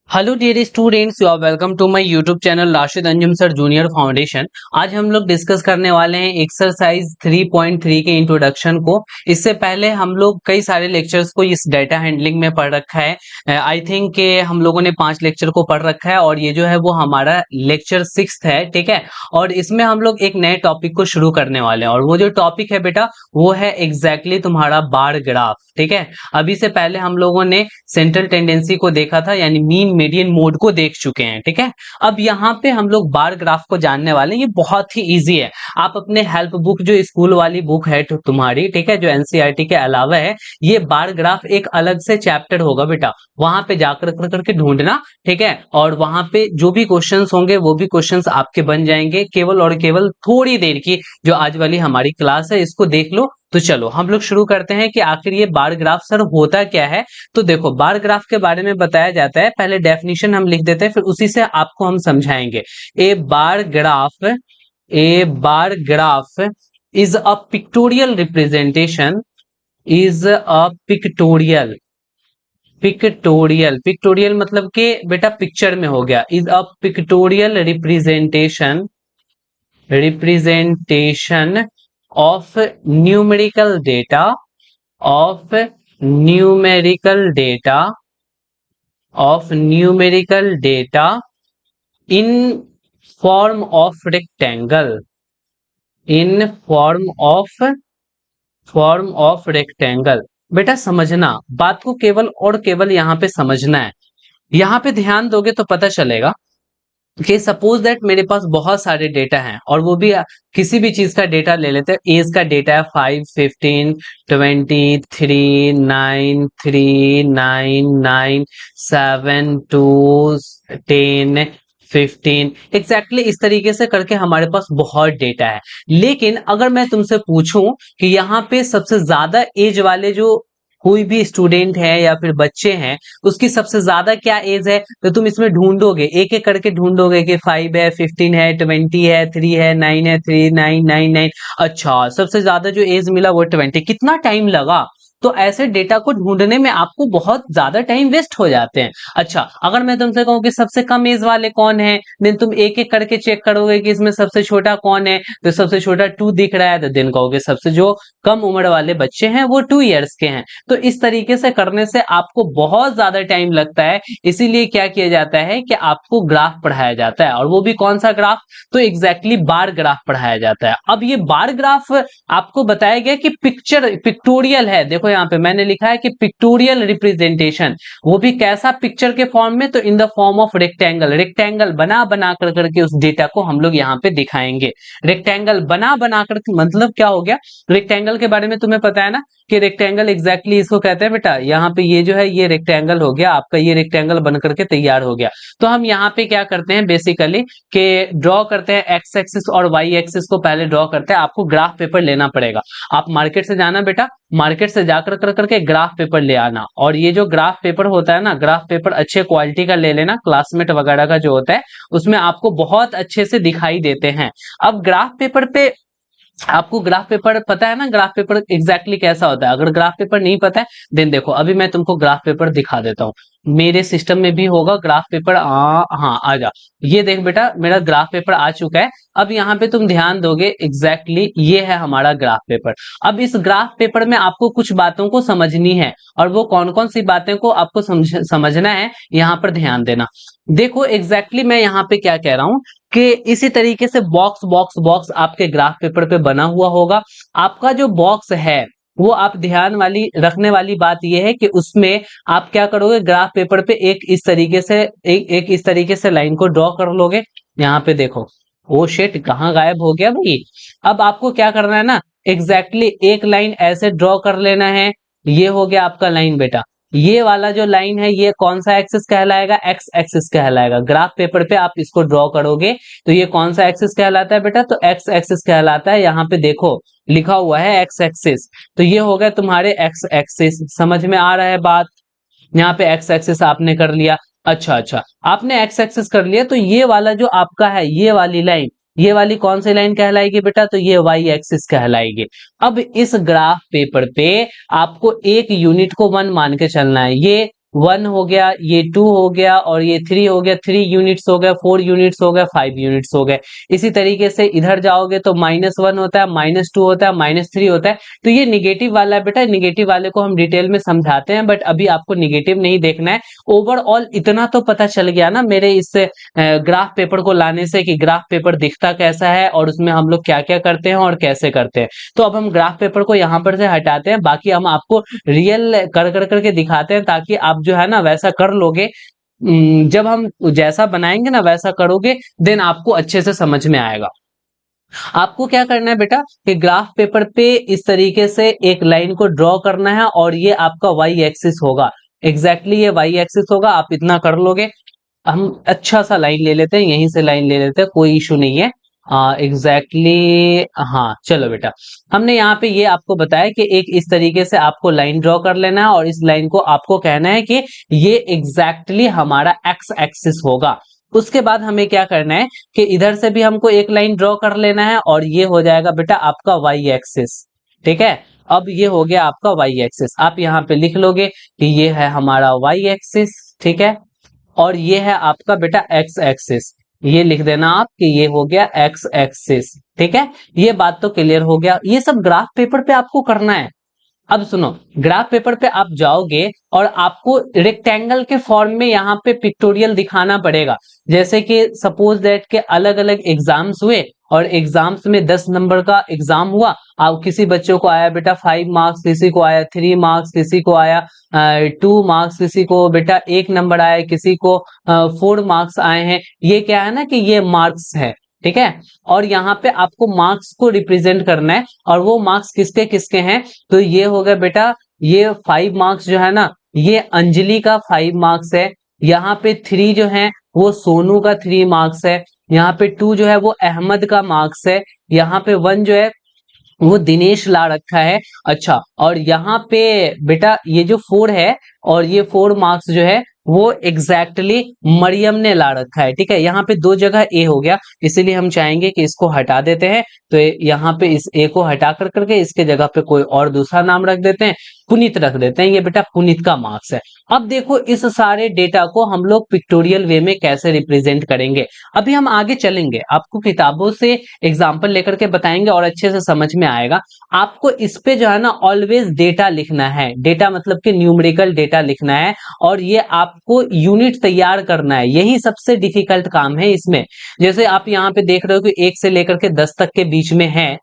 Hello dear students, you are welcome to my YouTube channel Rashid Anjum sir junior foundation. आज हम लोग discuss करने वाले हैं एक्सरसाइज 3.3 के इंट्रोडक्शन को। इससे पहले हम लोग कई सारे लेक्चर्स को इस डेटा हैंडलिंग में पढ़ रखा है। आई थिंक के हम लोगों ने 5 लेक्चर को पढ़ रखा है और ये जो है वो हमारा लेक्चर 6 है, ठीक है। और इसमें हम लोग एक नए टॉपिक को शुरू करने वाले हैं और वो जो टॉपिक है बेटा वो है एग्जैक्टली तुम्हारा बार ग्राफ, ठीक है। अभी से पहले हम लोगों ने सेंट्रल टेंडेंसी को देखा था, यानी मीन मीडियन मोड को देख चुके हैं, ठीक है। अब यहाँ पे हम लोग बार ग्राफ को जानने वाले हैं। ये बहुत ही इजी है। आप अपने हेल्प बुक जो स्कूल वाली बुक है तुम्हारी, ठीक है, जो एनसीईआरटी के अलावा है, ये बार ग्राफ एक अलग से चैप्टर होगा बेटा, वहां पे जाकर करके ढूंढना, ठीक है। और वहां पे जो भी क्वेश्चंस होंगे वो भी क्वेश्चंस आपके बन जाएंगे, केवल और केवल थोड़ी देर की जो आज वाली हमारी क्लास है इसको देख लो। तो चलो हम लोग शुरू करते हैं कि आखिर ये बार ग्राफ सर होता क्या है। तो देखो, बार ग्राफ के बारे में बताया जाता है, पहले डेफिनेशन हम लिख देते हैं, फिर उसी से आपको हम समझाएंगे। A bar graph a bar graph is a pictorial representation, is a pictorial मतलब के बेटा पिक्चर में हो गया, is a pictorial representation of numerical data of numerical data in form of rectangle, in form of rectangle. बेटा समझना, बात को केवल और केवल यहाँ पे समझना है। यहाँ पे ध्यान दोगे तो पता चलेगा कि सपोज दैट मेरे पास बहुत सारे डेटा हैं और वो भी किसी भी चीज का डेटा ले लेते हैं। एज का डेटा है 5, 15, 20, 3, 9, 3, 9, 9, 7, 2, 10, 15, एग्जैक्टली इस तरीके से करके हमारे पास बहुत डेटा है। लेकिन अगर मैं तुमसे पूछूं कि यहाँ पे सबसे ज्यादा एज वाले जो कोई भी स्टूडेंट है या फिर बच्चे हैं, उसकी सबसे ज्यादा क्या एज है, तो तुम इसमें ढूंढोगे, एक एक करके ढूंढोगे कि 5 है, 15 है, 20 है, 3 है, 9 है, 3, 9, 9, 9। अच्छा, सबसे ज्यादा जो एज मिला वो 20। कितना टाइम लगा? तो ऐसे डेटा को ढूंढने में आपको बहुत ज्यादा टाइम वेस्ट हो जाते हैं। अच्छा, अगर मैं तुमसे कहूं कि सबसे कम एज वाले कौन है, देन तुम एक एक करके चेक करोगे कि इसमें सबसे छोटा कौन है, तो सबसे छोटा 2 दिख रहा है, तो देन कहोगे सबसे जो कम उम्र वाले बच्चे हैं वो 2 इयर्स के हैं। तो इस तरीके से करने से आपको बहुत ज्यादा टाइम लगता है। इसीलिए क्या किया जाता है कि आपको ग्राफ पढ़ाया जाता है, और वो भी कौन सा ग्राफ, तो एग्जैक्टली बार ग्राफ पढ़ाया जाता है। अब ये बार ग्राफ आपको बताया गया कि पिक्टोरियल है। देखो यहाँ पे मैंने लिखा है कि पिक्टोरियल रिप्रेजेंटेशन, वो भी कैसा, पिक्चर के फॉर्म में, तो in the form of rectangle. Rectangle बना बना कर करके उस डेटा को हम लोग यहाँ पे दिखाएंगे। रेक्टेंगल बना बना कर मतलब क्या हो गया, रेक्टेंगल के बारे में तुम्हें पता है ना कि रेक्टेंगल एग्जैक्टली इसको कहते हैं बेटा। यहाँ पे ये जो है ये रेक्टेंगल हो गया आपका, ये रेक्टेंगल बन करके तैयार हो गया। तो हम यहाँ पे क्या करते हैं बेसिकली कि ड्रॉ करते हैं, एक्स एक्सिस और वाई एक्सिस को पहले ड्रॉ करते हैं। आपको ग्राफ पेपर लेना पड़ेगा। आप मार्केट से जाना बेटा, मार्केट से जाकर कर करके ग्राफ पेपर ले आना। और ये जो ग्राफ पेपर होता है ना, ग्राफ पेपर अच्छे क्वालिटी का ले लेना, क्लासमेट वगैरह का जो होता है उसमें आपको बहुत अच्छे से दिखाई देते हैं। अब ग्राफ पेपर पे आपको ग्राफ पेपर पता है ना, ग्राफ पेपर एग्जैक्टली कैसा होता है। अगर ग्राफ पेपर नहीं पता है, देन देखो अभी मैं तुमको ग्राफ पेपर दिखा देता हूँ। मेरे सिस्टम में भी होगा ग्राफ पेपर। हाँ आ जा, ये देख बेटा मेरा ग्राफ पेपर आ चुका है। अब यहाँ पे तुम ध्यान दोगे, एग्जैक्टली ये है हमारा ग्राफ पेपर। अब इस ग्राफ पेपर में आपको कुछ बातों को समझनी है, और वो कौन कौन सी बातें को आपको समझना है, यहाँ पर ध्यान देना। देखो एग्जैक्टली मैं यहाँ पे क्या कह रहा हूँ कि इसी तरीके से बॉक्स बॉक्स बॉक्स आपके ग्राफ पेपर पे बना हुआ होगा। आपका जो बॉक्स है वो आप ध्यान वाली रखने वाली बात यह है कि उसमें आप क्या करोगे, ग्राफ पेपर पे एक इस तरीके से एक इस तरीके से लाइन को ड्रॉ कर लोगे। यहाँ पे देखो, ओ शिट कहाँ गायब हो गया भाई। अब आपको क्या करना है ना, एग्जैक्टली एक लाइन ऐसे ड्रॉ कर लेना है। ये हो गया आपका लाइन बेटा। ये वाला जो लाइन है ये कौन सा एक्सिस कहलाएगा, एक्स एक्सिस कहलाएगा। ग्राफ पेपर पे आप इसको ड्रॉ करोगे तो ये कौन सा एक्सिस कहलाता है बेटा, तो एक्स एक्सिस कहलाता है। यहाँ पे देखो लिखा हुआ है एक्स एक्सिस, तो ये हो गया तुम्हारे एक्स एक्सिस। समझ में आ रहा है बात? यहाँ पे एक्स एक्सिस आपने कर लिया। अच्छा अच्छा, आपने एक्स एक्सिस कर लिया, तो ये वाला जो आपका है ये वाली लाइन, ये वाली कौन सी लाइन कहलाएगी बेटा, तो ये वाई एक्सिस कहलाएगी। अब इस ग्राफ पेपर पे आपको एक यूनिट को 1 मान के चलना है। ये 1 हो गया, ये 2 हो गया और ये 3 हो गया, 3 यूनिट्स हो गया, 4 यूनिट्स हो गया, 5 यूनिट्स हो गए। इसी तरीके से इधर जाओगे तो -1 होता है, -2 होता है, -3 होता है। तो ये निगेटिव वाला है बेटा, निगेटिव वाले को हम डिटेल में समझाते हैं, बट अभी आपको निगेटिव नहीं देखना है। ओवरऑल इतना तो पता चल गया ना मेरे इस ग्राफ पेपर को लाने से कि ग्राफ पेपर दिखता कैसा है और उसमें हम लोग क्या क्या करते हैं और कैसे करते हैं। तो अब हम ग्राफ पेपर को यहाँ पर से हटाते हैं, बाकी हम आपको रियल कर कर करके दिखाते हैं ताकि आप जो है ना वैसा कर लोगे। जब हम जैसा बनाएंगे ना वैसा करोगे, देन आपको अच्छे से समझ में आएगा। आपको क्या करना है बेटा कि ग्राफ पेपर पे इस तरीके से एक लाइन को ड्रॉ करना है और ये आपका वाई एक्सिस होगा। एग्जैक्टली ये वाई एक्सिस होगा, आप इतना कर लोगे। हम अच्छा सा लाइन ले लेते हैं, यहीं से लाइन ले लेते हैं, कोई इशू नहीं है। एग्जैक्टली हाँ, चलो बेटा, हमने यहाँ पे ये आपको बताया कि एक इस तरीके से आपको लाइन ड्रॉ कर लेना है और इस लाइन को आपको कहना है कि ये एग्जैक्टली हमारा एक्स एक्सिस होगा। उसके बाद हमें क्या करना है कि इधर से भी हमको एक लाइन ड्रॉ कर लेना है और ये हो जाएगा बेटा आपका वाई एक्सिस। ठीक है, अब ये हो गया आपका वाई एक्सिस। आप यहाँ पे लिख लोगे कि ये है हमारा वाई एक्सिस। ठीक है, और ये है आपका बेटा एक्स एक्सिस। ये लिख देना आप कि ये हो गया एक्स एक्सिस। ठीक है, ये बात तो क्लियर हो गया। ये सब ग्राफ पेपर पे आपको करना है। अब सुनो, ग्राफ पेपर पे आप जाओगे और आपको रेक्टेंगल के फॉर्म में यहाँ पे पिक्टोरियल दिखाना पड़ेगा। जैसे कि सपोज दैट के अलग अलग एग्जाम्स हुए और एग्जाम्स में 10 नंबर का एग्जाम हुआ। अब किसी बच्चों को आया बेटा 5 मार्क्स, किसी को आया 3 मार्क्स, किसी को आया 2 मार्क्स, किसी को बेटा 1 नंबर आया, किसी को 4 मार्क्स आए हैं। ये क्या है ना कि ये मार्क्स है। ठीक है, और यहाँ पे आपको मार्क्स को रिप्रेजेंट करना है और वो मार्क्स किसके किसके हैं। तो ये हो गया बेटा, ये 5 मार्क्स जो है ना, ये अंजलि का 5 मार्क्स है। यहाँ पे 3 जो है वो सोनू का 3 मार्क्स है। यहाँ पे 2 जो है वो अहमद का मार्क्स है। यहाँ पे 1 जो है वो दिनेश ला रखा है। अच्छा, और यहाँ पे बेटा ये जो 4 है और ये 4 मार्क्स जो है वो एग्जैक्टली मरियम ने ला रखा है। ठीक है, यहाँ पे 2 जगह ए हो गया, इसीलिए हम चाहेंगे कि इसको हटा देते हैं। तो यहाँ पे इस ए को हटा कर करके इसके जगह पे कोई और दूसरा नाम रख देते हैं, पुनीत रख देते हैं। ये बेटा पुनीत का मार्क्स है। अब देखो इस सारे डेटा को हम लोग पिक्टोरियल वे में कैसे रिप्रेजेंट करेंगे, अभी हम आगे चलेंगे, आपको किताबों से एग्जाम्पल लेकर के बताएंगे और अच्छे से समझ में आएगा। आपको इस पे जो है ना ऑलवेज डेटा लिखना है, डेटा मतलब कि न्यूमेरिकल डेटा लिखना है और ये आपको यूनिट तैयार करना है। यही सबसे डिफिकल्ट काम है इसमें। जैसे आप यहाँ पे देख रहे हो कि 1 से लेकर के 10 तक के बीच में है।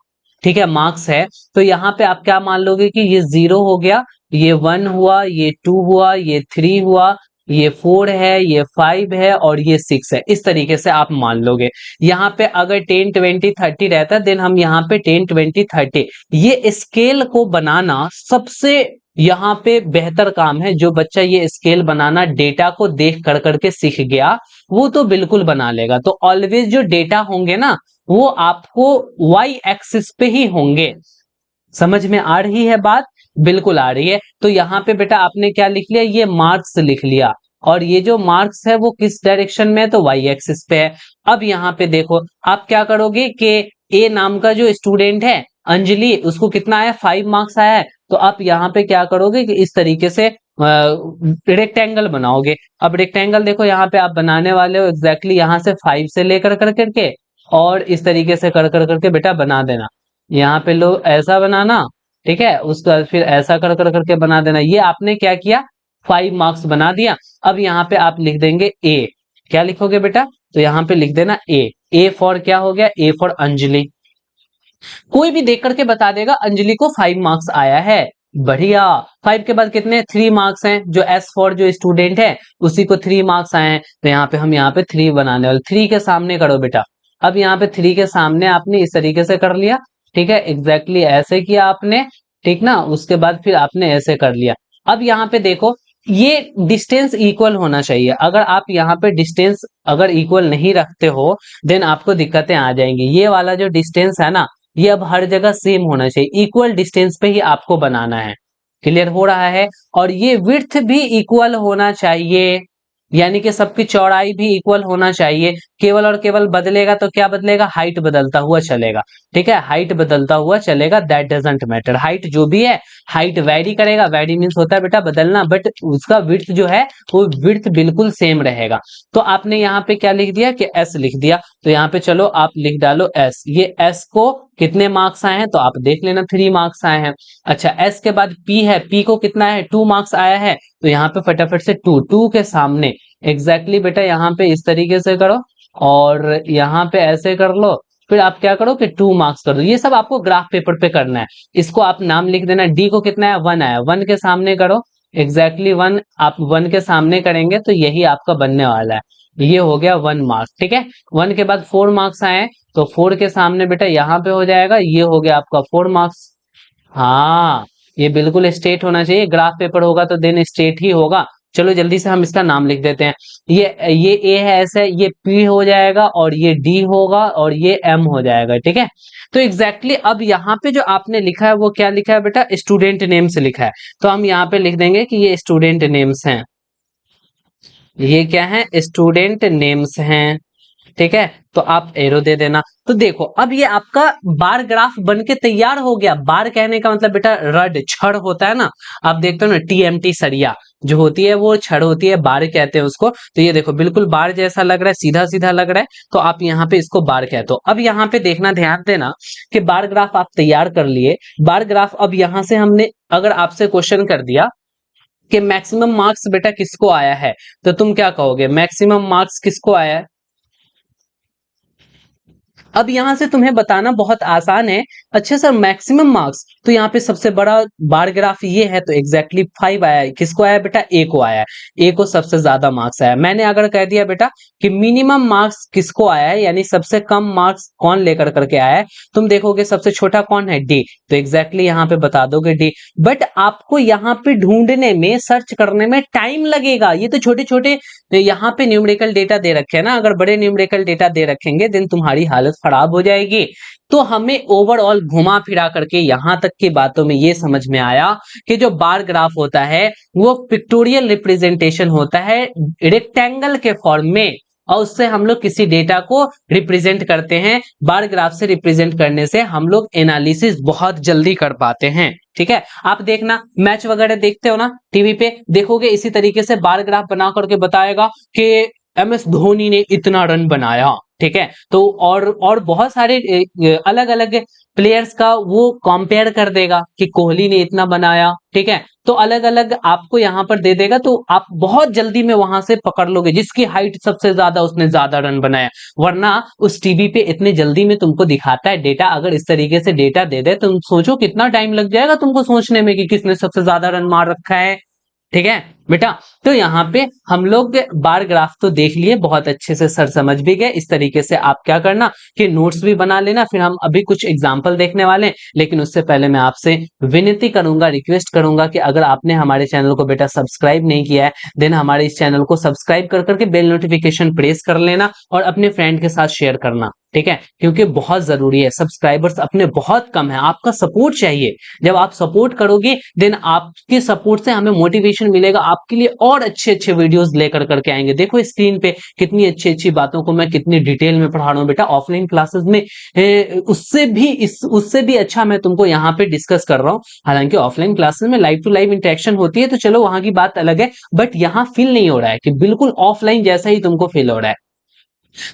ठीक है, मार्क्स है, तो यहाँ पे आप क्या मान लोगे कि ये 0 हो गया, ये 1 हुआ, ये 2 हुआ, ये 3 हुआ, ये 4 है, ये 5 है और ये 6 है। इस तरीके से आप मान लोगे। यहाँ पे अगर 10 20 30 रहता देन हम यहाँ पे 10 20 30, ये स्केल को बनाना सबसे यहाँ पे बेहतर काम है। जो बच्चा ये स्केल बनाना डेटा को देख कर करके सीख गया वो तो बिल्कुल बना लेगा। तो ऑलवेज जो डेटा होंगे ना वो आपको वाई एक्सिस पे ही होंगे। समझ में आ रही है बात? बिल्कुल आ रही है। तो यहाँ पे बेटा आपने क्या लिख लिया, ये मार्क्स लिख लिया और ये जो मार्क्स है वो किस डायरेक्शन में है, तो वाई एक्सिस पे है। अब यहाँ पे देखो आप क्या करोगे कि ए नाम का जो स्टूडेंट है अंजलि, उसको कितना आया, 5 मार्क्स आया है। तो आप यहाँ पे क्या करोगे कि इस तरीके से रेक्टेंगल बनाओगे। अब रेक्टेंगल देखो यहाँ पे आप बनाने वाले हो एग्जैक्टली यहाँ से 5 से लेकर कर करके और इस तरीके से कर कर करके बेटा बना देना। यहाँ पे लो ऐसा बनाना। ठीक है, उसके बाद फिर ऐसा कर कर करके बना देना। ये आपने क्या किया, 5 मार्क्स बना दिया। अब यहाँ पे आप लिख देंगे ए। क्या लिखोगे बेटा, तो यहाँ पे लिख देना ए। ए फॉर क्या हो गया, ए फॉर अंजलि। कोई भी देख करके बता देगा अंजलि को 5 मार्क्स आया है। बढ़िया। 5 के बाद कितने, 3 मार्क्स हैं। जो एस फॉर जो स्टूडेंट है उसी को 3 मार्क्स आए हैं, तो यहाँ पे हम यहाँ पे 3 बनाने वाले। 3 के सामने करो बेटा। अब यहाँ पे 3 के सामने आपने इस तरीके से कर लिया। ठीक है, एग्जैक्टली ऐसे किया आपने। ठीक ना, उसके बाद फिर आपने ऐसे कर लिया। अब यहाँ पे देखो ये डिस्टेंस इक्वल होना चाहिए। अगर आप यहाँ पे डिस्टेंस अगर इक्वल नहीं रखते हो देन आपको दिक्कतें आ जाएंगी। ये वाला जो डिस्टेंस है ना ये अब हर जगह सेम होना चाहिए, इक्वल डिस्टेंस पे ही आपको बनाना है। क्लियर हो रहा है? और ये विड्थ भी इक्वल होना चाहिए। यानी कि सबकी चौड़ाई भी इक्वल होना चाहिए। केवल और केवल बदलेगा तो क्या बदलेगा, हाइट बदलता हुआ चलेगा। ठीक है, हाइट बदलता हुआ चलेगा, दैट डजंट मैटर। हाइट जो भी है, हाइट वैरी करेगा, वैरी मीन्स होता है बेटा बदलना, बट उसका विड्थ जो है वो विड्थ बिल्कुल सेम रहेगा। तो आपने यहाँ पे क्या लिख दिया कि एस लिख दिया, तो यहाँ पे चलो आप लिख डालो एस। ये एस को कितने मार्क्स आए हैं तो आप देख लेना, 3 मार्क्स आए हैं। अच्छा, एस के बाद पी है, पी को कितना है, 2 मार्क्स आया है, तो यहाँ पे फटाफट से टू के सामने एग्जैक्टली बेटा यहाँ पे इस तरीके से करो और यहाँ पे ऐसे कर लो, फिर आप क्या करो कि 2 मार्क्स कर दो। ये सब आपको ग्राफ पेपर पे करना है। इसको आप नाम लिख देना, डी को कितना है, 1 आया, 1 के सामने करो, एग्जैक्टली 1, आप 1 के सामने करेंगे तो यही आपका बनने वाला है। ये हो गया 1 मार्क्स। ठीक है, 1 के बाद 4 मार्क्स आए, तो 4 के सामने बेटा यहाँ पे हो जाएगा, ये हो गया आपका 4 मार्क्स। हाँ, ये बिल्कुल स्ट्रेट होना चाहिए, ग्राफ पेपर होगा तो देन स्ट्रेट ही होगा। चलो जल्दी से हम इसका नाम लिख देते हैं। ये ए है, ऐसे ये पी हो जाएगा और ये डी होगा और ये एम हो जाएगा। ठीक है, तो एग्जैक्टली अब यहाँ पे जो आपने लिखा है वो क्या लिखा है बेटा, स्टूडेंट नेम्स लिखा है, तो हम यहाँ पे लिख देंगे कि ये स्टूडेंट नेम्स हैं। ये क्या है, स्टूडेंट नेम्स हैं। ठीक है, तो आप एरो दे देना। तो देखो अब ये आपका बार ग्राफ बन के तैयार हो गया। बार कहने का मतलब बेटा रड, छड़ होता है ना, आप देखते हो ना, टीएमटी सरिया जो होती है वो छड़ होती है, बार कहते हैं उसको। तो ये देखो बिल्कुल बार जैसा लग रहा है, सीधा सीधा लग रहा है, तो आप यहाँ पे इसको बार कहते हो। अब यहाँ पे देखना, ध्यान देना कि बार ग्राफ आप तैयार कर लिए। बार ग्राफ अब यहां से हमने अगर आपसे क्वेश्चन कर दिया कि मैक्सिमम मार्क्स बेटा किसको आया है, तो तुम क्या कहोगे, मैक्सिमम मार्क्स किसको आया है। अब यहां से तुम्हें बताना बहुत आसान है। अच्छा सर मैक्सिमम मार्क्स, तो यहाँ पे सबसे बड़ा बार ग्राफ ये है, तो एग्जैक्टली 5 आया है। किसको आया बेटा, ए को आया है, ए को सबसे ज्यादा मार्क्स आया। मैंने अगर कह दिया बेटा कि मिनिमम मार्क्स किसको आया है, यानी सबसे कम मार्क्स कौन लेकर करके आया है, तुम देखोगे सबसे छोटा कौन है, डी, तो एग्जैक्टली यहाँ पे बता दोगे डी। बट आपको यहाँ पे ढूंढने में, सर्च करने में टाइम लगेगा। ये तो छोटे छोटे यहाँ पे न्यूमेरिकल डेटा दे रखे हैं ना, अगर बड़े न्यूमेरिकल डेटा दे रखेंगे देन तुम्हारी हालत खराब हो जाएगी। तो हमें ओवरऑल घुमा फिरा करके यहां तक की बातों में ये समझ में आया कि जो बार ग्राफ होता है वो पिक्टोरियल रिप्रेजेंटेशन होता है रेक्टेंगल के फॉर्म में, और उससे हम लोग किसी डेटा को रिप्रेजेंट करते हैं। बार ग्राफ से रिप्रेजेंट करने से हम लोग एनालिसिस बहुत जल्दी कर पाते हैं। ठीक है, आप देखना मैच वगैरह देखते हो ना टीवी पे, देखोगे इसी तरीके से बार ग्राफ बना करके बताएगा कि एमएस धोनी ने इतना रन बनाया। ठीक है, तो और बहुत सारे अलग अलग प्लेयर्स का वो कंपेयर कर देगा कि कोहली ने इतना बनाया। ठीक है, तो अलग अलग आपको यहां पर दे देगा, तो आप बहुत जल्दी में वहां से पकड़ लोगे जिसकी हाइट सबसे ज्यादा उसने ज्यादा रन बनाया। वरना उस टीवी पे इतने जल्दी में तुमको दिखाता है डेटा, अगर इस तरीके से डेटा दे दे तुम सोचो कितना टाइम लग जाएगा तुमको सोचने में कि किसने सबसे ज्यादा रन मार रखा है। ठीक है बेटा, तो यहाँ पे हम लोग बार ग्राफ तो देख लिए, बहुत अच्छे से सर समझ भी गए। इस तरीके से आप क्या करना कि नोट्स भी बना लेना, फिर हम अभी कुछ एग्जाम्पल देखने वाले हैं। लेकिन उससे पहले मैं आपसे विनती करूंगा, रिक्वेस्ट करूंगा कि अगर आपने हमारे चैनल को बेटा सब्सक्राइब नहीं किया है देन हमारे इस चैनल को सब्सक्राइब कर करके बेल नोटिफिकेशन प्रेस कर लेना और अपने फ्रेंड के साथ शेयर करना। ठीक है, क्योंकि बहुत जरूरी है, सब्सक्राइबर्स अपने बहुत कम है, आपका सपोर्ट चाहिए। जब आप सपोर्ट करोगे देन आपके सपोर्ट से हमें मोटिवेशन मिलेगा, आपके लिए और अच्छे अच्छे वीडियोस लेकर करके आएंगे। देखो स्क्रीन पे कितनी अच्छी अच्छी बातों को मैं कितनी डिटेल में पढ़ा रहा हूं बेटा, ऑफलाइन क्लासेस में उससे भी अच्छा मैं तुमको यहाँ पे डिस्कस कर रहा हूँ। हालांकि ऑफलाइन क्लासेस में लाइव टू लाइव इंटरेक्शन होती है तो चलो वहां की बात अलग है, बट यहाँ फील नहीं हो रहा है कि बिल्कुल ऑफलाइन जैसा ही तुमको फील हो रहा है।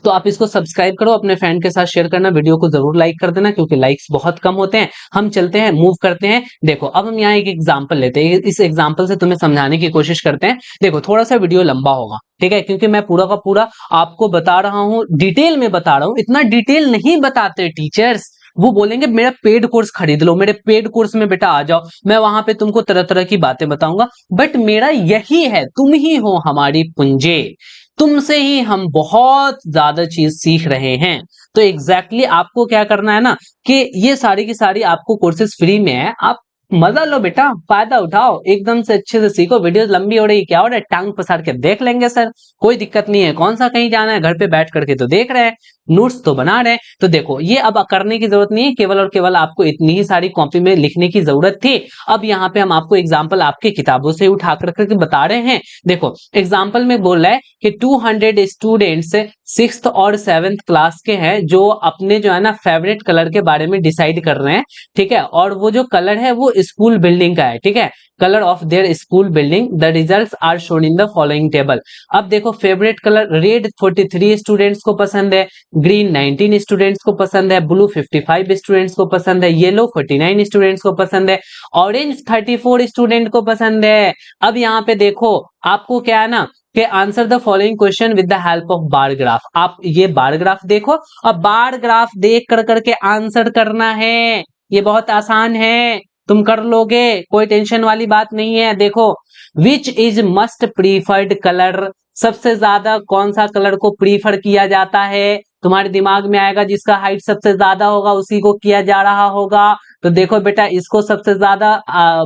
तो आप इसको सब्सक्राइब करो, अपने फ्रेंड के साथ शेयर करना, वीडियो को जरूर लाइक कर देना क्योंकि लाइक्स बहुत कम होते हैं। हम चलते हैं, मूव करते हैं। देखो अब हम यहाँ एक एग्जांपल लेते हैं, इस एग्जांपल से तुम्हें समझाने की कोशिश करते हैं। देखो थोड़ा सा वीडियो लंबा होगा, ठीक है, क्योंकि मैं पूरा का पूरा आपको बता रहा हूँ, डिटेल में बता रहा हूँ। इतना डिटेल नहीं बताते टीचर्स, वो बोलेंगे मेरा पेड कोर्स खरीद लो, मेरे पेड कोर्स में बेटा आ जाओ, मैं वहां पे तुमको तरह तरह की बातें बताऊंगा। बट मेरा यही है, तुम ही हो हमारी पूंजी, तुमसे ही हम बहुत ज्यादा चीज सीख रहे हैं। तो एग्जैक्टली आपको क्या करना है ना कि ये सारी की सारी आपको कोर्सेज फ्री में है, आप मजा लो बेटा, फायदा उठाओ, एकदम से अच्छे से सीखो। वीडियोस लंबी हो रही, क्या हो रहा है, टांग पसार के देख लेंगे सर, कोई दिक्कत नहीं है। कौन सा कहीं जाना है, घर पे बैठ करके तो देख रहे हैं, नोट्स तो बना रहे हैं। तो देखो ये अब करने की जरूरत नहीं है, केवल और केवल आपको इतनी ही सारी कॉपी में लिखने की जरूरत थी। अब यहाँ पे हम आपको एग्जाम्पल आपके किताबों से उठा करके बता रहे हैं। देखो एग्जाम्पल में बोल रहा है कि 200 स्टूडेंट्स 6th और 7th क्लास के हैं, जो अपने जो है ना फेवरेट कलर के बारे में डिसाइड कर रहे हैं, ठीक है। और वो जो कलर है वो स्कूल बिल्डिंग का है, ठीक है, colour of their school building. The results are shown in the following table. अब देखो फेवरेट कलर रेड 43 स्टूडेंट्स को पसंद है, ग्रीन 19 स्टूडेंट्स को पसंद है, ब्लू 55 स्टूडेंट्स को पसंद है, येलो 49 स्टूडेंट्स को पसंद है, ऑरेंज 34 स्टूडेंट को पसंद है। अब यहाँ पे देखो आपको क्या है ना कि answer the following question with the help of bar graph. आप ये बार ग्राफ देखो, अब बार ग्राफ देख कर करके आंसर करना है। ये बहुत आसान है, तुम कर लोगे, कोई टेंशन वाली बात नहीं है। देखो which is must preferred colour, सबसे ज्यादा कौन सा कलर को प्रीफर किया जाता है, तुम्हारे दिमाग में आएगा जिसका हाइट सबसे ज्यादा होगा उसी को किया जा रहा होगा। तो देखो बेटा इसको सबसे ज्यादा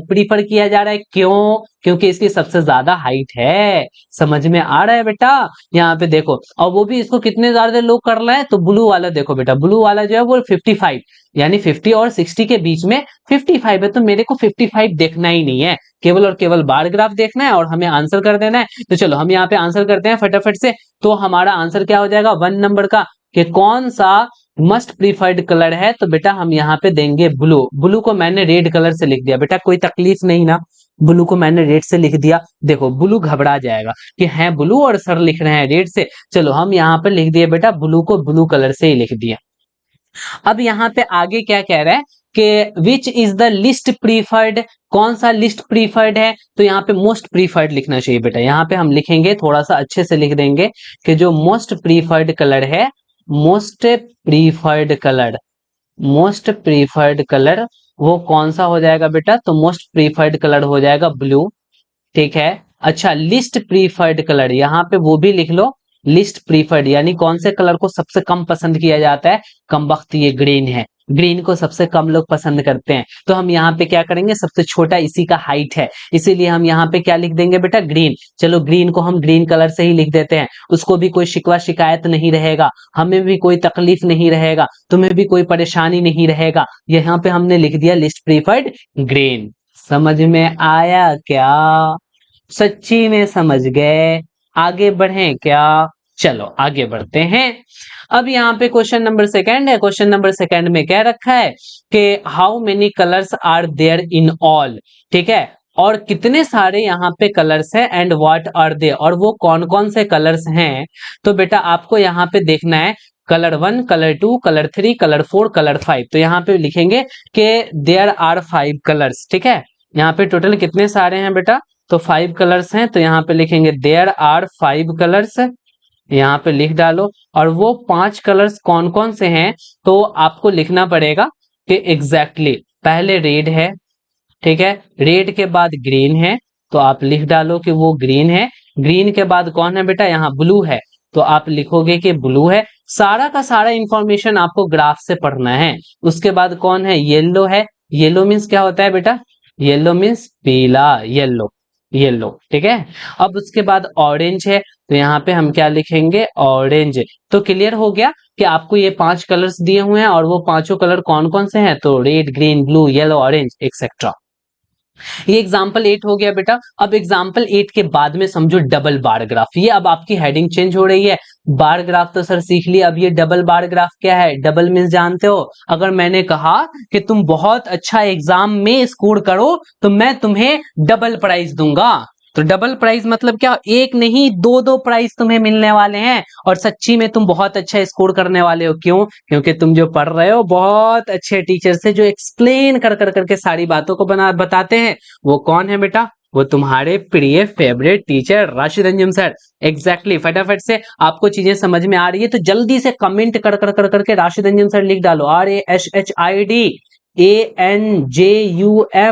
प्रीफर किया जा रहा है, क्यों? क्योंकि इसकी सबसे ज्यादा हाइट है। समझ में आ रहा है बेटा? यहाँ पे देखो, और वो भी इसको कितने ज्यादा लोग कर रहे हैं, तो ब्लू वाला देखो बेटा, ब्लू वाला जो है वो 55, यानी 50 और 60 के बीच में 55 है, तो मेरे को 55 देखना ही नहीं है, केवल और केवल बार ग्राफ देखना है और हमें आंसर कर देना है। तो चलो हम यहाँ पे आंसर करते हैं फटाफट से। तो हमारा आंसर क्या हो जाएगा 1 नंबर का, कि कौन सा मस्ट प्रीफर्ड कलर है, तो बेटा हम यहाँ पे देंगे ब्लू। ब्लू को मैंने रेड कलर से लिख दिया बेटा, कोई तकलीफ नहीं ना, ब्लू को मैंने रेड से लिख दिया। देखो ब्लू घबरा जाएगा कि है ब्लू और सर लिख रहे हैं रेड से, चलो हम यहाँ पे लिख दिए बेटा ब्लू को ब्लू कलर से ही लिख दिया। अब यहाँ पे आगे क्या कह रहा है कि which is the list preferred, कौन सा लिस्ट प्रीफर्ड है, तो यहाँ पे मोस्ट प्रीफर्ड लिखना चाहिए बेटा। यहाँ पे हम लिखेंगे थोड़ा सा अच्छे से लिख देंगे कि जो मोस्ट प्रीफर्ड कलर है, most preferred colour, most preferred colour वो कौन सा हो जाएगा बेटा, तो मोस्ट प्रीफर्ड कलर हो जाएगा ब्लू, ठीक है। अच्छा लिस्ट प्रीफर्ड कलर, यहाँ पे वो भी लिख लो, लिस्ट प्रीफर्ड यानी कौन से कलर को सबसे कम पसंद किया जाता है, कम वक्त ये ग्रीन है, ग्रीन को सबसे कम लोग पसंद करते हैं। तो हम यहाँ पे क्या करेंगे, सबसे छोटा इसी का हाइट है, इसीलिए हम यहाँ पे क्या लिख देंगे बेटा, ग्रीन। चलो ग्रीन को हम ग्रीन कलर से ही लिख देते हैं, उसको भी कोई शिकवा शिकायत नहीं रहेगा, हमें भी कोई तकलीफ नहीं रहेगा, तुम्हें भी कोई परेशानी नहीं रहेगा। यहाँ पे हमने लिख दिया लिस्ट प्रीफर्ड ग्रीन। समझ में आया क्या? सच्ची में समझ गए? आगे बढ़ें क्या? चलो आगे बढ़ते हैं। अब यहाँ पे क्वेश्चन नंबर सेकंड है। क्वेश्चन नंबर सेकंड में क्या रखा है कि how many colours are there in all, ठीक है, और कितने सारे यहाँ पे कलर्स हैं, एंड व्हाट आर दे, और वो कौन कौन से कलर्स हैं। तो बेटा आपको यहाँ पे देखना है colour 1, colour 2, colour 3, colour 4, colour 5। तो यहाँ पे लिखेंगे कि देयर आर 5 कलर्स, ठीक है। यहाँ पे टोटल कितने सारे हैं बेटा, तो 5 कलर्स हैं, तो यहाँ पे लिखेंगे देयर आर 5 कलर्स, यहाँ पे लिख डालो। और वो 5 कलर्स कौन कौन से हैं, तो आपको लिखना पड़ेगा कि एग्जैक्टली पहले रेड है, ठीक है, रेड के बाद ग्रीन है, तो आप लिख डालो कि वो ग्रीन है। ग्रीन के बाद कौन है बेटा, यहाँ ब्लू है, तो आप लिखोगे कि ब्लू है। सारा का सारा इंफॉर्मेशन आपको ग्राफ से पढ़ना है। उसके बाद कौन है, येलो है, येलो मीन्स क्या होता है बेटा, येलो मीन्स पीला, येलो, येलो, ठीक है। अब उसके बाद ऑरेंज है, तो यहाँ पे हम क्या लिखेंगे, ऑरेंज। तो क्लियर हो गया कि आपको ये 5 कलर्स दिए हुए हैं, और वो पांचों कलर कौन कौन से हैं, तो red, green, blue, yellow, orange etcetera. ये एग्जाम्पल 8 हो गया बेटा। अब एग्जाम्पल 8 के बाद में समझो डबल बार ग्राफ। ये अब आपकी हेडिंग चेंज हो रही है। बार ग्राफ तो सर सीख लिया, अब ये डबल बार ग्राफ क्या है, डबल मीन्स जानते हो, अगर मैंने कहा कि तुम बहुत अच्छा एग्जाम में स्कोर करो तो मैं तुम्हें डबल प्राइज दूंगा। तो डबल प्राइज मतलब क्या, एक नहीं दो दो प्राइज तुम्हें मिलने वाले हैं, और सच्ची में तुम बहुत अच्छा स्कोर करने वाले हो। क्यों? क्योंकि तुम जो पढ़ रहे हो बहुत अच्छे टीचर से, जो एक्सप्लेन कर कर करके सारी बातों को बताते हैं। वो कौन है बेटा, वो तुम्हारे प्रिय favourite teacher Rashid Anjum sir. Exactly फटाफट से आपको चीजें समझ में आ रही है तो जल्दी से कमेंट कर कर कर करके राशिद अंजुम सर लिख डालो, RASHID ANJUMSIR,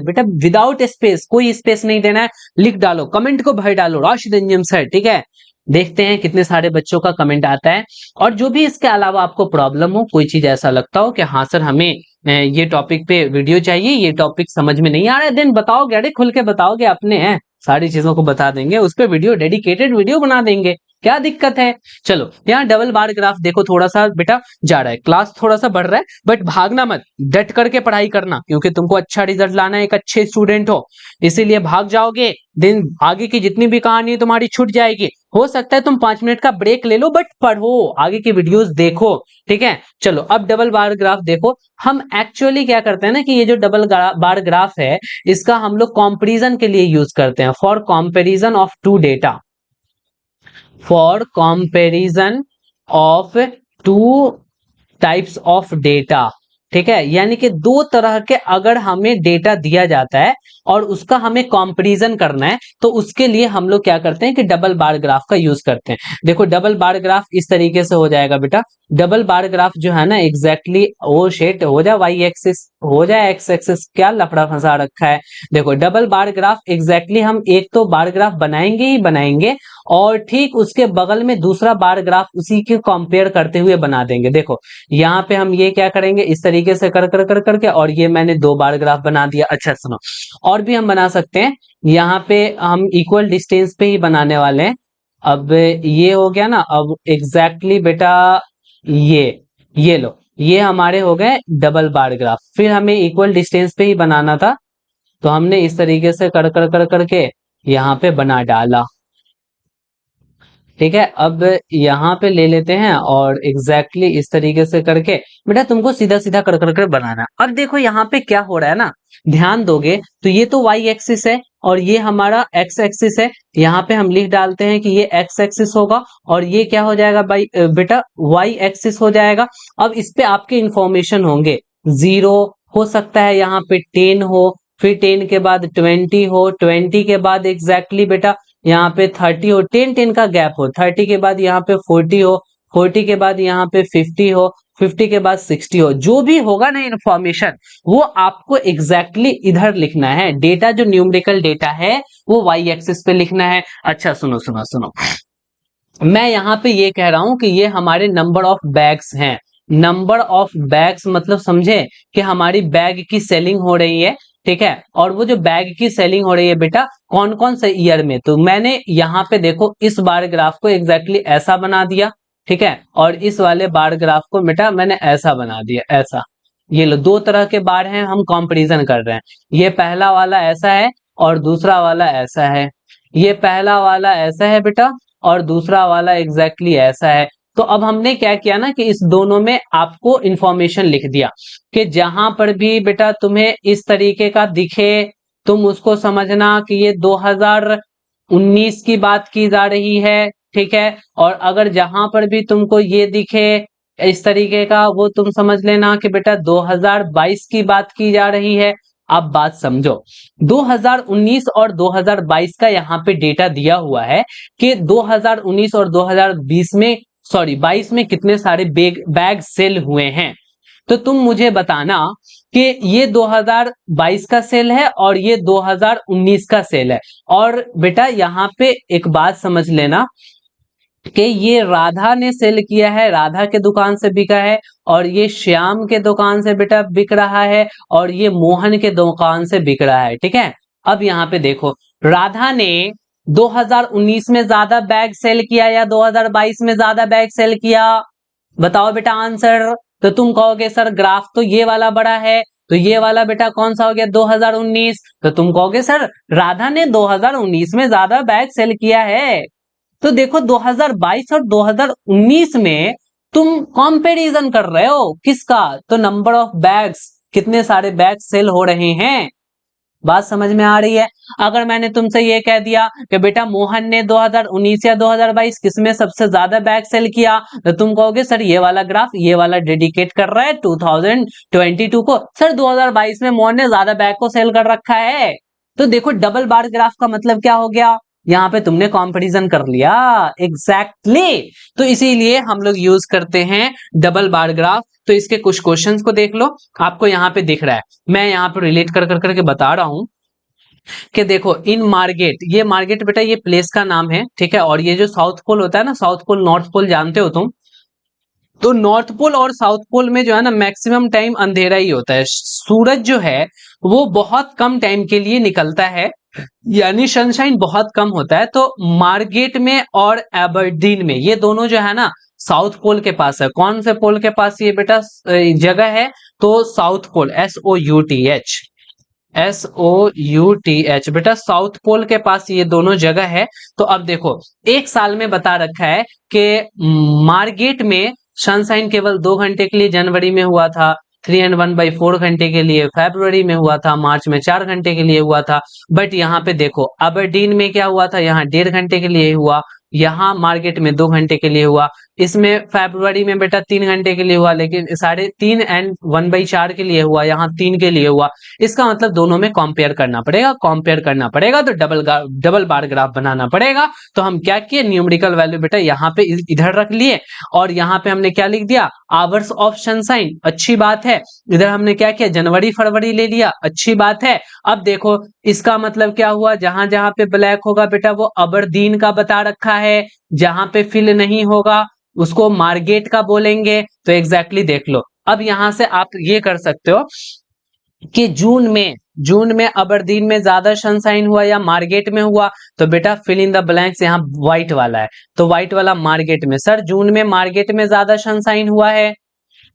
बेटा विदाउट स्पेस, कोई स्पेस नहीं देना है, लिख डालो, कमेंट को भर डालो राशिद अंजुम सर, ठीक है। देखते हैं कितने सारे बच्चों का कमेंट आता है। और जो भी इसके अलावा आपको प्रॉब्लम हो, कोई चीज ऐसा लगता हो कि हाँ सर हमें ये टॉपिक पे वीडियो चाहिए, ये टॉपिक समझ में नहीं आ रहा है, देन बताओगे, अरे खुल के बताओगे, अपने हैं सारी चीजों को बता देंगे, उस पर वीडियो, डेडिकेटेड वीडियो बना देंगे, क्या दिक्कत है। चलो यहाँ डबल बार ग्राफ देखो, थोड़ा सा बेटा जा रहा है, क्लास थोड़ा सा बढ़ रहा है, बट भागना मत, डट करके पढ़ाई करना, क्योंकि तुमको अच्छा रिजल्ट लाना है, एक अच्छे स्टूडेंट हो, इसीलिए भाग जाओगे दिन आगे की जितनी भी कहानी है तुम्हारी छूट जाएगी। हो सकता है तुम 5 मिनट का ब्रेक ले लो, बट पढ़ो, आगे की वीडियोस देखो, ठीक है। चलो अब डबल बार ग्राफ देखो, हम एक्चुअली क्या करते हैं ना कि ये जो डबल बार ग्राफ है, इसका हम लोग कंपैरिजन के लिए यूज करते हैं, for comparison of two data, for comparison of two types of data, ठीक है। यानी कि दो तरह के अगर हमें डेटा दिया जाता है और उसका हमें कंपैरिजन करना है, तो उसके लिए हम लोग क्या करते हैं कि डबल बार ग्राफ का यूज करते हैं। देखो डबल बार ग्राफ इस तरीके से हो जाएगा बेटा, डबल बार ग्राफ जो है ना एग्जैक्टली ओ शेट हो जाए वाई एक्सिस, हो जाए एक्स एक्सिस, क्या लफड़ा फंसा रखा है। देखो डबल बार ग्राफ एग्जैक्टली हम एक तो बार ग्राफ बनाएंगे ही बनाएंगे, और ठीक उसके बगल में दूसरा बार ग्राफ उसी के कंपेयर करते हुए बना देंगे। देखो यहाँ पे हम ये क्या करेंगे, इस तरीके से कर कर कर करके, और ये मैंने दो बार ग्राफ बना दिया। अच्छा सुनो, और भी हम बना सकते हैं, यहाँ पे हम इक्वल डिस्टेंस पे ही बनाने वाले हैं। अब ये हो गया ना, अब एग्जैक्टली बेटा ये लो, ये हमारे हो गए डबल बार ग्राफ। फिर हमें इक्वल डिस्टेंस पे ही बनाना था, तो हमने इस तरीके से कर कर कर करके यहाँ पे बना डाला, ठीक है। अब यहाँ पे ले लेते हैं और एग्जैक्टली इस तरीके से करके बेटा तुमको सीधा सीधा कर कर कर बनाना है। अब देखो यहाँ पे क्या हो रहा है ना, ध्यान दोगे तो ये तो वाई एक्सिस है और ये हमारा एक्स एक्सिस है, यहाँ पे हम लिख डालते हैं कि ये एक्स एक्सिस होगा और ये क्या हो जाएगा भाई बेटा वाई एक्सिस हो जाएगा। अब इस पे आपके इंफॉर्मेशन होंगे, 0 हो सकता है, यहाँ पे 10 हो, फिर 10 के बाद 20 हो, 20 के बाद एग्जैक्टली बेटा यहाँ पे 30 हो, 10 का गैप हो, 30 के बाद यहाँ पे 40 हो, 40 के बाद यहाँ पे 50 हो, 50 के बाद 60 हो, जो भी होगा ना इंफॉर्मेशन वो आपको एग्जैक्टली इधर लिखना है। डेटा जो न्यूमेरिकल डेटा है वो वाई एक्सिस पे लिखना है। अच्छा सुनो सुनो सुनो, मैं यहाँ पे ये कह रहा हूं कि ये हमारे नंबर ऑफ बैग्स हैं। नंबर ऑफ बैग्स मतलब समझे कि हमारी बैग की सेलिंग हो रही है, ठीक है। और वो जो बैग की सेलिंग हो रही है बेटा कौन कौन से ईयर में, तो मैंने यहाँ पे देखो इस बार ग्राफ को एग्जैक्टली ऐसा बना दिया, ठीक है। और इस वाले बार ग्राफ को बेटा मैंने ऐसा बना दिया, ऐसा। ये लो दो तरह के बार हैं, हम कंपैरिजन कर रहे हैं। ये पहला वाला ऐसा है और दूसरा वाला ऐसा है। ये पहला वाला ऐसा है बेटा और दूसरा वाला एग्जैक्टली ऐसा है। तो अब हमने क्या किया ना कि इस दोनों में आपको इंफॉर्मेशन लिख दिया कि जहां पर भी बेटा तुम्हें इस तरीके का दिखे, तुम उसको समझना कि ये 2019 की बात की जा रही है, ठीक है। और अगर जहां पर भी तुमको ये दिखे इस तरीके का, वो तुम समझ लेना कि बेटा 2022 की बात की जा रही है। अब बात समझो, 2019 और 2022 का यहाँ पे डेटा दिया हुआ है कि 2019 और 2020 में, सॉरी 22 में कितने सारे बैग सेल हुए हैं। तो तुम मुझे बताना कि ये 2022 का सेल है और ये 2019 का सेल है। और बेटा यहाँ पे एक बात समझ लेना कि ये राधा ने सेल किया है, राधा के दुकान से बिका है, और ये श्याम के दुकान से बेटा बिक रहा है, और ये मोहन के दुकान से बिक रहा है, ठीक है। अब यहाँ पे देखो, राधा ने 2019 में ज्यादा बैग सेल किया या 2022 में ज्यादा बैग सेल किया, बताओ बेटा आंसर। तो तुम कहोगे सर ग्राफ तो ये वाला बड़ा है, तो ये वाला बेटा कौन सा हो गया 2019, तो तुम कहोगे सर राधा ने 2019 में ज्यादा बैग सेल किया है। तो देखो 2022 और 2019 में तुम कंपैरिजन कर रहे हो किसका, तो नंबर ऑफ बैग्स, कितने सारे बैग सेल हो रहे हैं। बात समझ में आ रही है। अगर मैंने तुमसे ये कह दिया कि बेटा मोहन ने 2019 या 2022 किसमें सबसे ज्यादा बैग सेल किया, तो तुम कहोगे सर ये वाला ग्राफ ये वाला डेडिकेट कर रहा है 2022 को, सर 2022 में मोहन ने ज्यादा बैग को सेल कर रखा है। तो देखो डबल बार ग्राफ का मतलब क्या हो गया, यहाँ पे तुमने कंपैरिजन कर लिया, एग्जैक्टली। तो इसीलिए हम लोग यूज करते हैं डबल बार ग्राफ। तो इसके कुछ क्वेश्चंस को देख लो, आपको यहाँ पे दिख रहा है, मैं यहाँ पे रिलेट कर कर करके बता रहा हूं कि देखो इन मार्गेट, ये मार्गेट बेटा ये प्लेस का नाम है, ठीक है। और ये जो साउथ पोल होता है ना, साउथ पोल नॉर्थ पोल जानते हो तुम, तो नॉर्थ पोल और साउथ पोल में जो है ना मैक्सिमम टाइम अंधेरा ही होता है। सूरज जो है वो बहुत कम टाइम के लिए निकलता है, यानी सनशाइन बहुत कम होता है। तो मार्गेट में और एबरडीन में, ये दोनों जो है ना साउथ पोल के पास है। कौन से पोल के पास ये बेटा जगह है? तो साउथ पोल, SOUTH, SOUTH बेटा साउथ पोल के पास ये दोनों जगह है। तो अब देखो एक साल में बता रखा है कि मार्गेट में सनशाइन केवल 2 घंटे के लिए जनवरी में हुआ था, 3 and 1/4 घंटे के लिए फरवरी में हुआ था, मार्च में 4 घंटे के लिए हुआ था। बट यहाँ पे देखो अबरडीन में क्या हुआ था, यहाँ 1.5 घंटे के लिए हुआ, यहाँ मार्केट में 2 घंटे के लिए हुआ। इसमें फरवरी में बेटा 3 घंटे के लिए हुआ, लेकिन 3.5 and 1/4 के लिए हुआ, यहाँ 3 के लिए हुआ। इसका मतलब दोनों में कंपेयर करना पड़ेगा, कंपेयर करना पड़ेगा तो डबल बार ग्राफ बनाना पड़ेगा। तो हम क्या किए, न्यूमेरिकल वैल्यू बेटा यहाँ पे इधर रख लिए, और यहाँ पे हमने क्या लिख दिया, आवर्स ऑफ सनशाइन, अच्छी बात है। इधर हमने क्या किया, जनवरी फरवरी ले लिया, अच्छी बात है। अब देखो इसका मतलब क्या हुआ, जहां जहां पे ब्लैक होगा बेटा वो अबरदीन का बता रखा है, जहां पे फिल नहीं होगा उसको मार्गेट का बोलेंगे। तो एग्जैक्टली देख लो, अब यहां से आप ये कर सकते हो कि जून में अबरदीन में ज्यादा सनशाइन हुआ या मार्गेट में हुआ। तो बेटा फिल इन द ब्लैंक्स, यहाँ व्हाइट वाला है तो व्हाइट वाला मार्गेट में। सर जून में मार्गेट में ज्यादा सनशाइन हुआ है,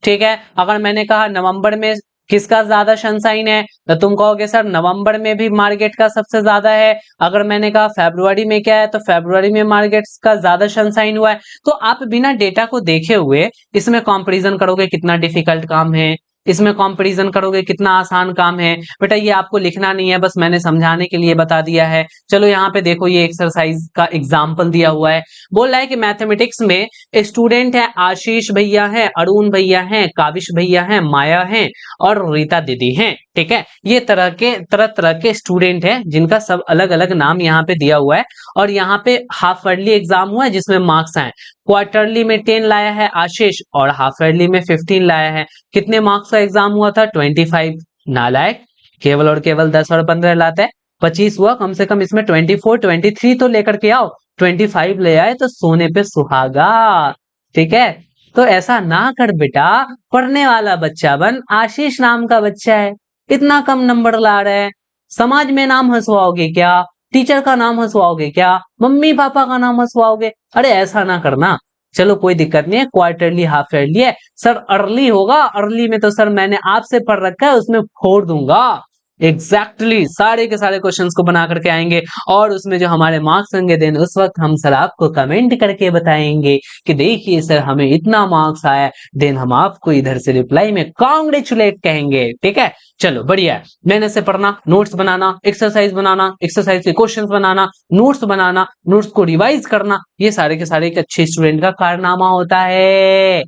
ठीक है। अगर मैंने कहा नवंबर में किसका ज्यादा सनशाइन है, तो तुम कहोगे सर नवंबर में भी मार्केट का सबसे ज्यादा है। अगर मैंने कहा फरवरी में क्या है, तो फरवरी में मार्केट का ज्यादा सनशाइन हुआ है। तो आप बिना डेटा को देखे हुए इसमें कंपैरिजन करोगे, कितना डिफिकल्ट काम है। इसमें कंपैरिजन करोगे कितना आसान काम है। बेटा ये आपको लिखना नहीं है, बस मैंने समझाने के लिए बता दिया है। चलो यहाँ पे देखो ये एक्सरसाइज का एग्जाम्पल दिया हुआ है। बोल रहा है कि मैथमेटिक्स में स्टूडेंट है, आशीष भैया हैं, अरुण भैया हैं, काविश भैया हैं, माया हैं और रीता दीदी हैं, ठीक है। ये तरह तरह के स्टूडेंट हैं जिनका सब अलग अलग नाम यहाँ पे दिया हुआ है। और यहाँ पे हाफ ईयरली एग्जाम हुआ है जिसमें मार्क्स आए। क्वार्टरली में 10 लाया है आशीष और हाफ ईयरली में 15 लाया है। कितने मार्क्स का एग्जाम हुआ था? 25। नालायक, केवल और केवल 10 और 15 लाता है, 25 हुआ। कम से कम इसमें 24 23 तो लेकर के आओ, 25 ले आए तो सोने पे सुहागा, ठीक है। तो ऐसा ना कर बेटा, पढ़ने वाला बच्चा बन। आशीष नाम का बच्चा है, इतना कम नंबर ला रहा है, समाज में नाम हंसवाओगे क्या? टीचर का नाम हंसवाओगे क्या? मम्मी पापा का नाम हंसवाओगे? अरे ऐसा ना करना। चलो कोई दिक्कत नहीं है, क्वार्टरली हाफ ईयरली है। सर अर्ली होगा, अर्ली में तो सर मैंने आपसे पढ़ रखा है, उसमें फोड़ दूंगा। एग्जैक्टली सारे के सारे क्वेश्चंस को बना करके आएंगे, और उसमें जो हमारे मार्क्स होंगे देन उस वक्त हम सर आपको कमेंट करके बताएंगे कि देखिए सर हमें इतना मार्क्स आया। देन हम आपको इधर से रिप्लाई में कॉन्ग्रेचुलेट कहेंगे, ठीक है। चलो बढ़िया है, मेहनत से पढ़ना, नोट्स बनाना, एक्सरसाइज बनाना, एक्सरसाइज के क्वेश्चंस बनाना, नोट्स बनाना, नोट्स को रिवाइज करना, ये सारे के सारे एक अच्छे स्टूडेंट का कारनामा होता है,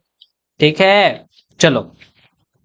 ठीक है। चलो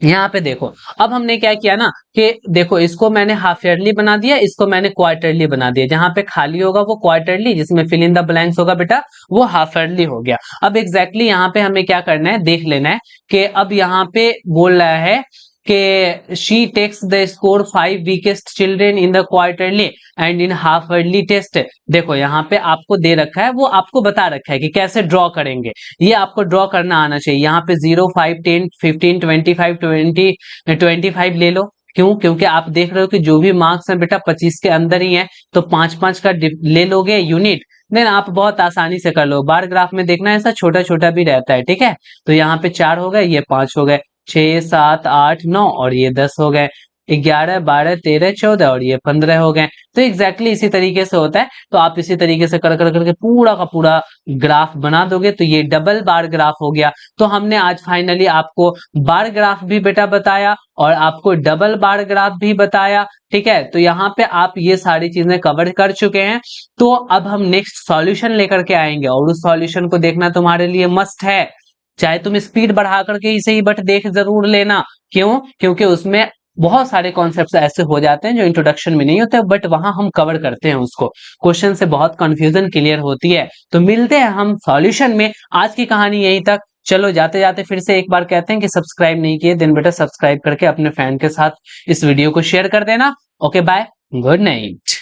यहाँ पे देखो, अब हमने क्या किया ना कि देखो इसको मैंने हाफ ईयरली बना दिया, इसको मैंने क्वार्टरली बना दिया। जहां पे खाली होगा वो क्वार्टरली, जिसमें फिल इन द ब्लैंक्स होगा बेटा वो हाफ ईयरली हो गया। अब एग्जैक्टली यहाँ पे हमें क्या करना है, देख लेना है कि अब यहाँ पे बोल रहा है कि she takes the score 5 weakest children in the quarterly and in half yearly test. देखो यहाँ पे आपको दे रखा है, वो आपको बता रखा है कि कैसे ड्रॉ करेंगे, ये आपको ड्रॉ करना आना चाहिए। यहाँ पे 0 5 10 15 25 20 25 ले लो। क्यों? क्योंकि आप देख रहे हो कि जो भी मार्क्स हैं बेटा 25 के अंदर ही है, तो 5-5 का ले लोगे यूनिट, देन आप बहुत आसानी से कर लो। बार ग्राफ में देखना ऐसा छोटा छोटा भी रहता है, ठीक है। तो यहाँ पे 4 हो गए, ये 5 हो गए, 6 7 8 9 और ये 10 हो गए, 11 12 13 14 और ये 15 हो गए। तो एग्जैक्टली इसी तरीके से होता है। तो आप इसी तरीके से कर कर करके पूरा का पूरा ग्राफ बना दोगे, तो ये डबल बार ग्राफ हो गया। तो हमने आज फाइनली आपको बार ग्राफ भी बेटा बताया और आपको डबल बार ग्राफ भी बताया, ठीक है। तो यहाँ पे आप ये सारी चीजें कवर कर चुके हैं। तो अब हम नेक्स्ट सॉल्यूशन लेकर के आएंगे, और उस सॉल्यूशन को देखना तुम्हारे लिए मस्ट है। चाहे तुम स्पीड बढ़ा करके इसे ही बट देख जरूर लेना। क्यों? क्योंकि उसमें बहुत सारे कॉन्सेप्ट्स ऐसे हो जाते हैं जो इंट्रोडक्शन में नहीं होते, बट वहां हम कवर करते हैं उसको। क्वेश्चन से बहुत कंफ्यूजन क्लियर होती है। तो मिलते हैं हम सॉल्यूशन में। आज की कहानी यहीं तक। चलो जाते जाते फिर से एक बार कहते हैं कि सब्सक्राइब नहीं किए दिन बेटा सब्सक्राइब करके अपने फ्रेंड के साथ इस वीडियो को शेयर कर देना। Okay bye. Good night.